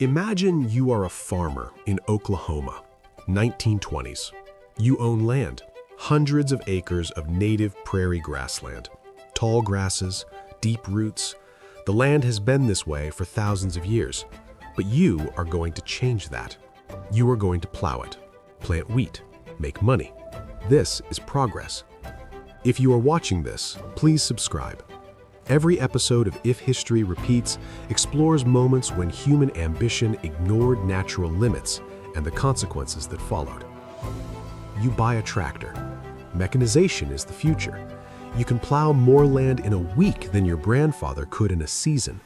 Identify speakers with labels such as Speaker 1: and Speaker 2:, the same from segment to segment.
Speaker 1: Imagine you are a farmer in Oklahoma, 1920s. You own land, hundreds of acres of native prairie grassland, tall grasses, deep roots. The land has been this way for thousands of years, but you are going to change that. You are going to plow it, plant wheat, make money. This is progress. If you are watching this, please subscribe. Every episode of If History Repeats explores moments when human ambition ignored natural limits and the consequences that followed. You buy a tractor. Mechanization is the future. You can plow more land in a week than your grandfather could in a season.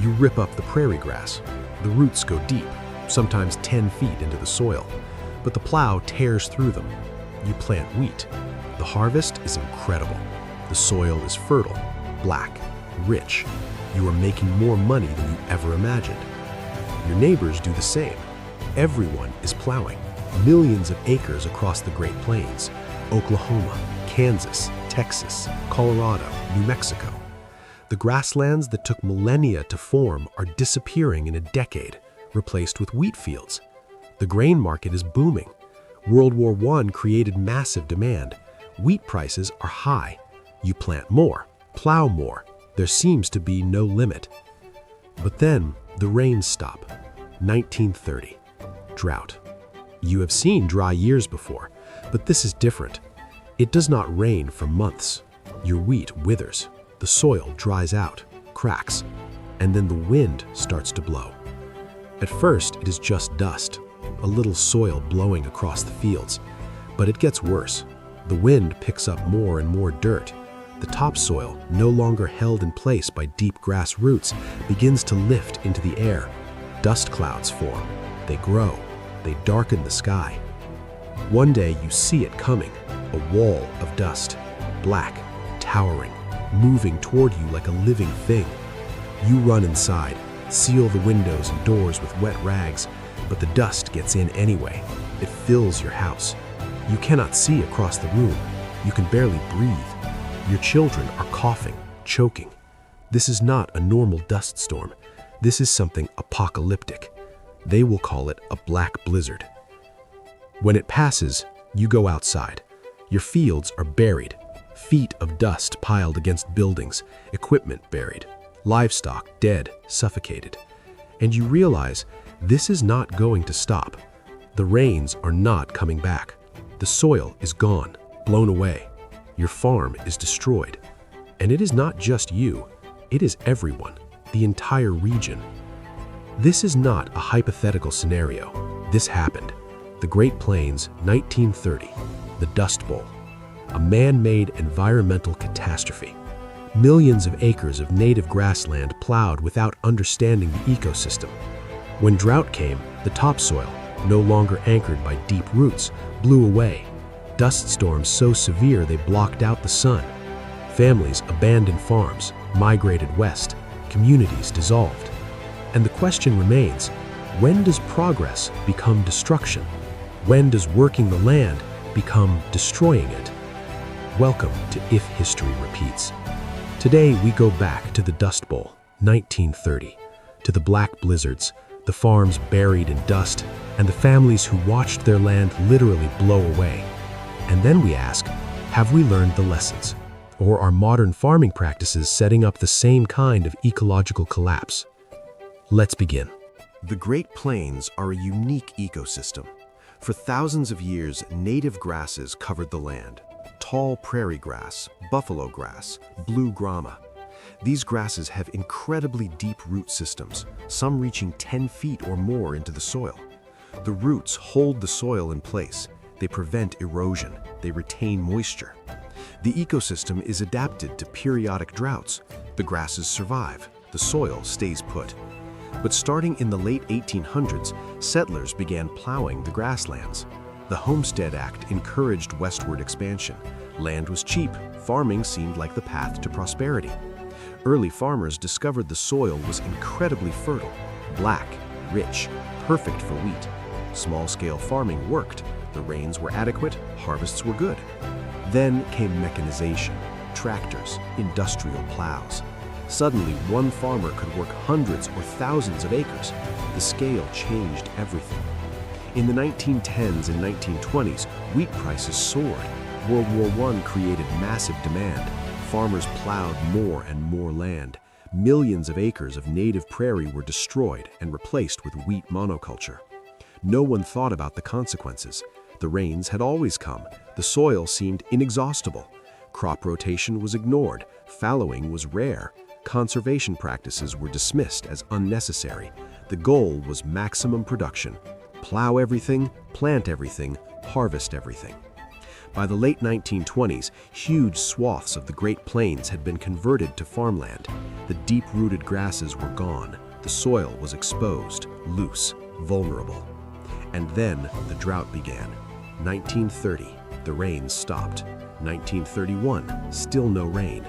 Speaker 1: You rip up the prairie grass. The roots go deep, sometimes 10 feet into the soil, but the plow tears through them. You plant wheat. The harvest is incredible. The soil is fertile, black, rich. You are making more money than you ever imagined. Your neighbors do the same. Everyone is plowing. Millions of acres across the Great Plains, Oklahoma, Kansas, Texas, Colorado, New Mexico. The grasslands that took millennia to form are disappearing in a decade, replaced with wheat fields. The grain market is booming. World War I created massive demand. Wheat prices are high. You plant more, plow more. There seems to be no limit. But then the rains stop. 1930. Drought. You have seen dry years before, but this is different. It does not rain for months. Your wheat withers. The soil dries out, cracks, and then the wind starts to blow. At first, it is just dust, a little soil blowing across the fields. But it gets worse. The wind picks up more and more dirt. The topsoil, no longer held in place by deep grass roots, begins to lift into the air. Dust clouds form. They grow. They darken the sky. One day you see it coming, a wall of dust, black, towering, moving toward you like a living thing. You run inside, seal the windows and doors with wet rags, but the dust gets in anyway. It fills your house. You cannot see across the room. You can barely breathe. Your children are coughing, choking. This is not a normal dust storm. This is something apocalyptic. They will call it a black blizzard. When it passes, you go outside. Your fields are buried. Feet of dust piled against buildings, equipment buried, livestock dead, suffocated. And you realize this is not going to stop. The rains are not coming back. The soil is gone, blown away. Your farm is destroyed. And it is not just you. It is everyone, the entire region. This is not a hypothetical scenario. This happened. The Great Plains, 1930. The Dust Bowl. A man-made environmental catastrophe. Millions of acres of native grassland plowed without understanding the ecosystem. When drought came, the topsoil, no longer anchored by deep roots, blew away. Dust storms so severe they blocked out the sun. Families abandoned farms, migrated west, communities dissolved. And the question remains, when does progress become destruction? When does working the land become destroying it? Welcome to If History Repeats. Today we go back to the Dust Bowl, 1930, to the black blizzards, the farms buried in dust, and the families who watched their land literally blow away. And then we ask, have we learned the lessons? Or are modern farming practices setting up the same kind of ecological collapse? Let's begin. The Great Plains are a unique ecosystem. For thousands of years, native grasses covered the land. Tall prairie grass, buffalo grass, blue grama. These grasses have incredibly deep root systems, some reaching 10 feet or more into the soil. The roots hold the soil in place. They prevent erosion. They retain moisture. The ecosystem is adapted to periodic droughts. The grasses survive. The soil stays put. But starting in the late 1800s, settlers began plowing the grasslands. The Homestead Act encouraged westward expansion. Land was cheap. Farming seemed like the path to prosperity. Early farmers discovered the soil was incredibly fertile, black, rich, perfect for wheat. Small-scale farming worked. The rains were adequate, harvests were good. Then came mechanization, tractors, industrial plows. Suddenly, one farmer could work hundreds or thousands of acres. The scale changed everything. In the 1910s and 1920s, wheat prices soared. World War I created massive demand. Farmers plowed more and more land. Millions of acres of native prairie were destroyed and replaced with wheat monoculture. No one thought about the consequences. The rains had always come. The soil seemed inexhaustible. Crop rotation was ignored. Fallowing was rare. Conservation practices were dismissed as unnecessary. The goal was maximum production. Plow everything, plant everything, harvest everything. By the late 1920s, huge swaths of the Great Plains had been converted to farmland. The deep-rooted grasses were gone. The soil was exposed, loose, vulnerable. And then the drought began. 1930, the rains stopped. 1931, still no rain.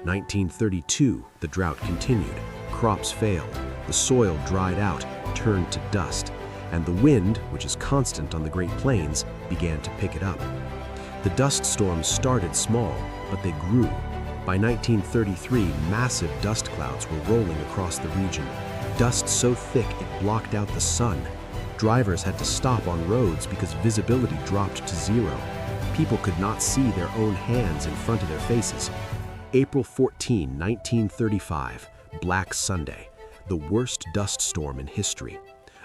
Speaker 1: 1932, the drought continued. Crops failed. The soil dried out, turned to dust. And the wind, which is constant on the Great Plains, began to pick it up. The dust storms started small, but they grew. By 1933, massive dust clouds were rolling across the region. Dust so thick it blocked out the sun. Drivers had to stop on roads because visibility dropped to zero. People could not see their own hands in front of their faces. April 14, 1935, Black Sunday, the worst dust storm in history.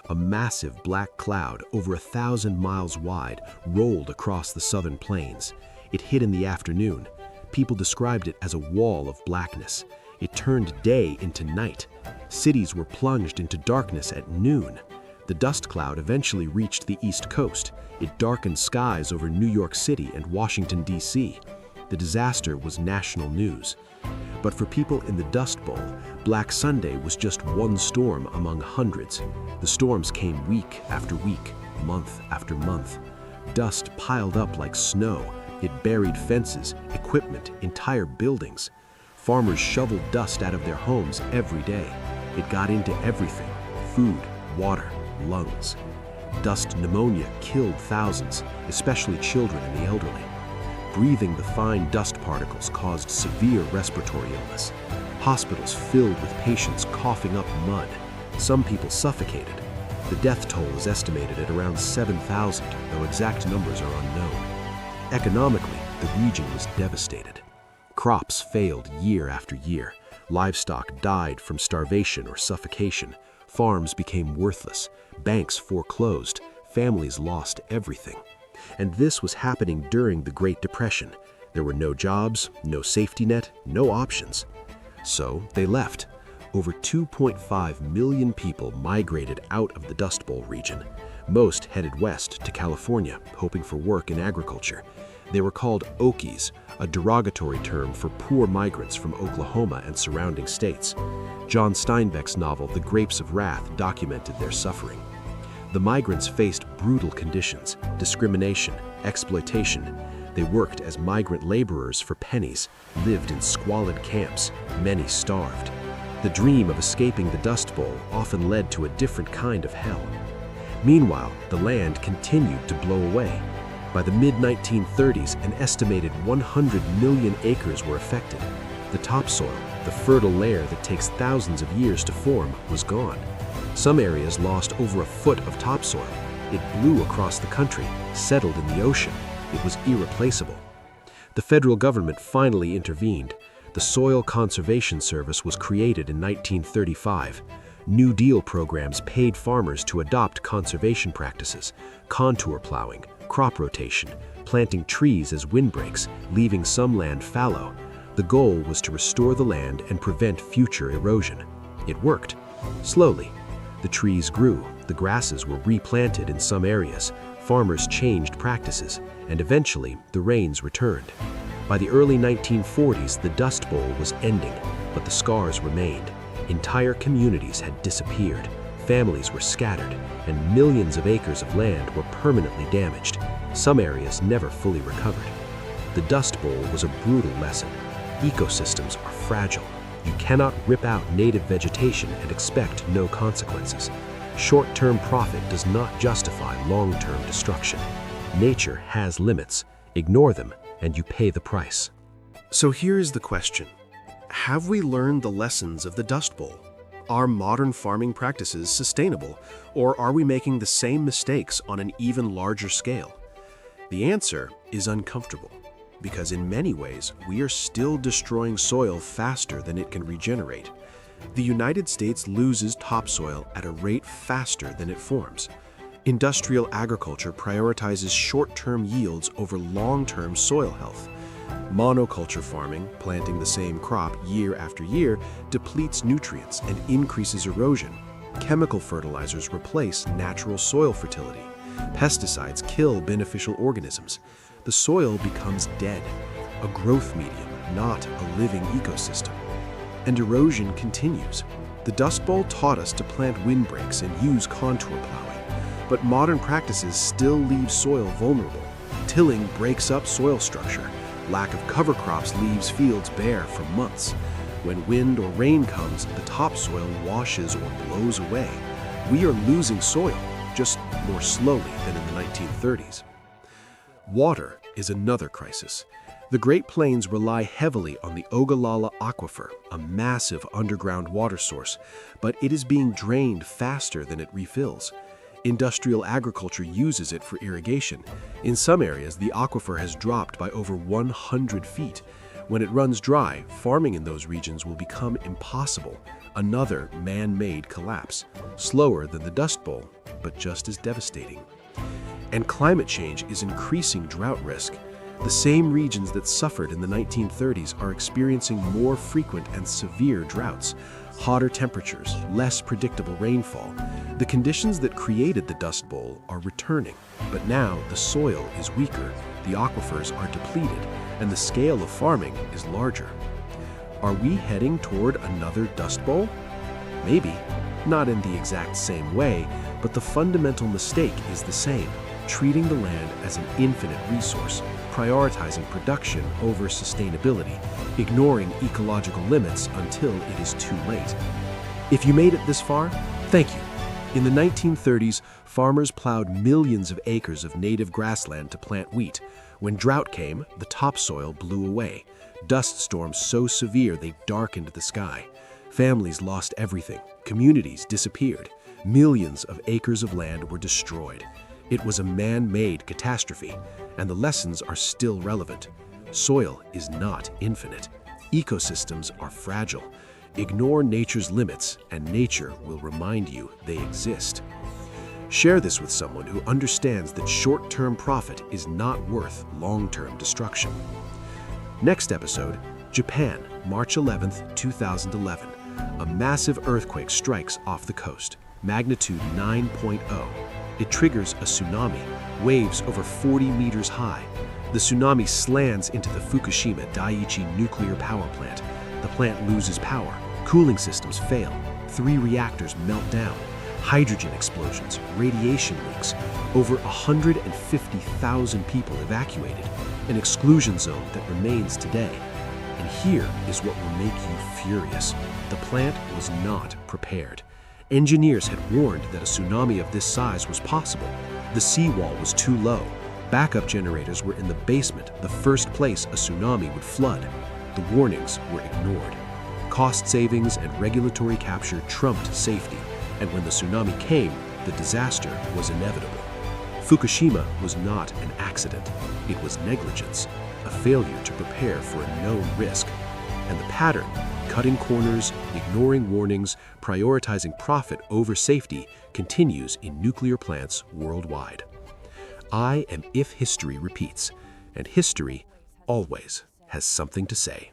Speaker 1: A massive black cloud, over 1,000 miles wide, rolled across the southern plains. It hit in the afternoon. People described it as a wall of blackness. It turned day into night. Cities were plunged into darkness at noon. The dust cloud eventually reached the East Coast. It darkened skies over New York City and Washington, D.C. The disaster was national news. But for people in the Dust Bowl, Black Sunday was just one storm among hundreds. The storms came week after week, month after month. Dust piled up like snow. It buried fences, equipment, entire buildings. Farmers shoveled dust out of their homes every day. It got into everything: food, water, lungs. Dust pneumonia killed thousands, especially children and the elderly. Breathing the fine dust particles caused severe respiratory illness. Hospitals filled with patients coughing up mud. Some people suffocated. The death toll is estimated at around 7,000, though exact numbers are unknown. Economically, the region was devastated. Crops failed year after year. Livestock died from starvation or suffocation. Farms became worthless. Banks foreclosed. Families lost everything. And this was happening during the Great Depression. There were no jobs, no safety net, no options. So they left. Over 2.5 million people migrated out of the Dust Bowl region. Most headed west to California, hoping for work in agriculture. They were called Okies, a derogatory term for poor migrants from Oklahoma and surrounding states. John Steinbeck's novel, The Grapes of Wrath, documented their suffering. The migrants faced brutal conditions, discrimination, exploitation. They worked as migrant laborers for pennies, lived in squalid camps, many starved. The dream of escaping the Dust Bowl often led to a different kind of hell. Meanwhile, the land continued to blow away. By the mid-1930s, an estimated 100 million acres were affected. The topsoil, the fertile layer that takes thousands of years to form, was gone. Some areas lost over a foot of topsoil. It blew across the country, settled in the ocean. It was irreplaceable. The federal government finally intervened. The Soil Conservation Service was created in 1935. New Deal programs paid farmers to adopt conservation practices: contour plowing, crop rotation, planting trees as windbreaks, leaving some land fallow. The goal was to restore the land and prevent future erosion. It worked. Slowly. The trees grew, the grasses were replanted in some areas, farmers changed practices, and eventually the rains returned. By the early 1940s, the Dust Bowl was ending, but the scars remained. Entire communities had disappeared, families were scattered, and millions of acres of land were permanently damaged. Some areas never fully recovered. The Dust Bowl was a brutal lesson. Ecosystems are fragile. You cannot rip out native vegetation and expect no consequences. Short-term profit does not justify long-term destruction. Nature has limits. Ignore them, and you pay the price. So here is the question. have we learned the lessons of the Dust Bowl? Are modern farming practices sustainable, or are we making the same mistakes on an even larger scale? The answer is uncomfortable, because in many ways we are still destroying soil faster than it can regenerate. The United States loses topsoil at a rate faster than it forms. Industrial agriculture prioritizes short-term yields over long-term soil health. Monoculture farming, planting the same crop year after year, depletes nutrients and increases erosion. Chemical fertilizers replace natural soil fertility. Pesticides kill beneficial organisms. The soil becomes dead, a growth medium, not a living ecosystem. And erosion continues. The Dust Bowl taught us to plant windbreaks and use contour plowing, but modern practices still leave soil vulnerable. Tilling breaks up soil structure. Lack of cover crops leaves fields bare for months. When wind or rain comes, the topsoil washes or blows away. We are losing soil, just more slowly than in the 1930s. Water is another crisis. The Great Plains rely heavily on the Ogallala Aquifer, a massive underground water source, but it is being drained faster than it refills. Industrial agriculture uses it for irrigation. In some areas, the aquifer has dropped by over 100 feet. When it runs dry, farming in those regions will become impossible. Another man-made collapse, slower than the Dust Bowl, but just as devastating. And climate change is increasing drought risk. The same regions that suffered in the 1930s are experiencing more frequent and severe droughts. Hotter temperatures, less predictable rainfall. The conditions that created the Dust Bowl are returning, but now the soil is weaker, the aquifers are depleted, and the scale of farming is larger. Are we heading toward another Dust Bowl? Maybe, not in the exact same way, but the fundamental mistake is the same: treating the land as an infinite resource, prioritizing production over sustainability, ignoring ecological limits until it is too late. If you made it this far, thank you. In the 1930s, farmers plowed millions of acres of native grassland to plant wheat. When drought came, the topsoil blew away. Dust storms so severe they darkened the sky. Families lost everything. Communities disappeared. Millions of acres of land were destroyed. It was a man-made catastrophe, and the lessons are still relevant. Soil is not infinite. Ecosystems are fragile. Ignore nature's limits, and nature will remind you they exist. Share this with someone who understands that short-term profit is not worth long-term destruction. Next episode, Japan, March 11, 2011. A massive earthquake strikes off the coast, magnitude 9.0. It triggers a tsunami, waves over 40 meters high. The tsunami slams into the Fukushima Daiichi nuclear power plant. The plant loses power, cooling systems fail, 3 reactors melt down, hydrogen explosions, radiation leaks, over 150,000 people evacuated, an exclusion zone that remains today. And here is what will make you furious. The plant was not prepared. Engineers had warned that a tsunami of this size was possible. The seawall was too low. Backup generators were in the basement, the first place a tsunami would flood. The warnings were ignored. Cost savings and regulatory capture trumped safety, and when the tsunami came, the disaster was inevitable. Fukushima was not an accident. It was negligence, a failure to prepare for a known risk. And the pattern, cutting corners, ignoring warnings, prioritizing profit over safety, continues in nuclear plants worldwide. I am If History Repeats, and history always has something to say.